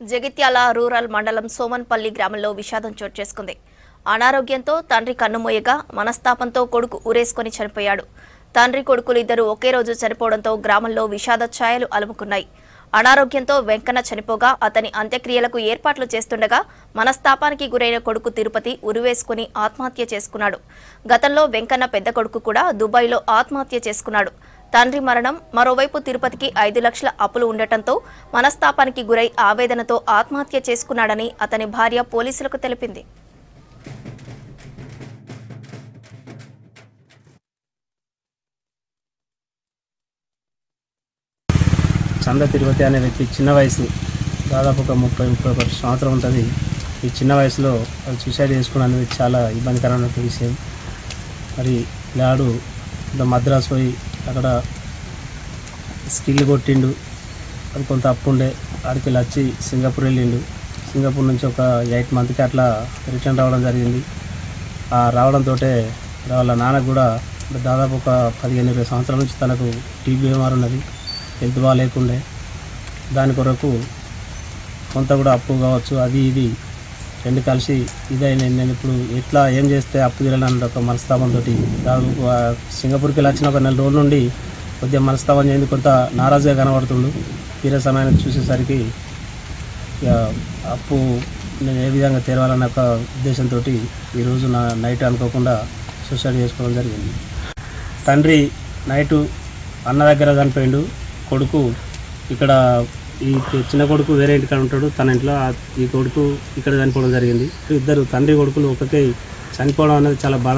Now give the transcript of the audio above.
Jagtial rural మండలం సోమన్పల్లి గ్రామంలో విషాదం చోటు చేసుకుంది. అనారోగ్యంతో తండ్రి కన్నుమూయగా మనస్తాపంతో కొడుకు ఊరేసుకొని చనిపోయాడు. తండ్రి కొడుకులు ఇద్దరు ఒకే రోజు చనిపోవడంతో గ్రామంలో విషాద ఛాయలు అలుముకున్నాయి. అనారోగ్యంతో వెంకన్న చనిపోగా అతని అంత్యక్రియలకు ఏర్పాట్లు చేస్తుండగా మనస్తాపానికి గురైన కొడుకు తిరుపతి ఉరివేసుకుని ఆత్మహత్య చేసుకున్నాడు. గతంలో వెంకన్న పెద్ద కొడుకు కూడా దుబాయ్లో ఆత్మహత్య చేసుకున్నాడు. తండ్రి మరణం, మరోవైపు తిరుపతికి 5 లక్షల అప్పులు ఉండటంతో మనస్తాపానికి గురై ఆవేదనతో ఆత్మహత్య చేసుకున్నాడని అతని భార్య పోలీసులకు తెలిపింది. చంద తిరుపతి అనే వ్యక్తి చిన్న వయసు, దాదాపు ఒక 30-31 సంవత్సరం ఉంటుంది. ఈ చిన్న వయసులో సూసైడ్ చేసుకోవడం అనేది చాలా ఇబ్బందికరమైన విషయం. మరి లాడు మద్రాసు పోయి అక్కడ స్కిల్ కొట్టిండు. అది కొంత అప్పు ఉండే, ఆడికి వచ్చి సింగపూర్ వెళ్ళిండు. సింగపూర్ నుంచి ఒక 8 మంత్కి అట్లా రిటర్న్ రావడం జరిగింది. రావడంతో వాళ్ళ నాన్నకు కూడా దాదాపు ఒక 15-20 సంవత్సరాల నుంచి తనకు టీబీ బీమార్ ఉన్నది, హెల్త్ బాగాలేకుండే. దాని కొరకు కొంత కూడా అప్పు కావచ్చు, అది ఇది రెండు కలిసి ఇదే నేను ఇప్పుడు ఎట్లా ఏం చేస్తే అప్పు తీరాలని ఒక మనస్తాపంతో దాదాపు సింగపూర్కి వచ్చిన ఒక 4 రోజుల నుండి కొద్దిగా మనస్తాపం చేయింది, కొంత నారాజుగా కనబడుతుండు. తీరే సమయాన్ని చూసేసరికి అప్పు నేను ఏ విధంగా తీరాలన్న ఒక ఉద్దేశంతో ఈరోజు నైట్ అనుకోకుండా సూసైడ్ చేసుకోవడం జరిగింది. తండ్రి నైటు అన్న దగ్గర చనిపోయిండు. కొడుకు ఇక్కడ, ఈ చిన్న కొడుకు వేరే ఇంటికాడ ఉంటాడు, తన ఇంట్లో ఈ కొడుకు ఇక్కడ చనిపోవడం జరిగింది. ఇద్దరు తండ్రి కొడుకులు ఒకటే చనిపోవడం అనేది చాలా బాధ.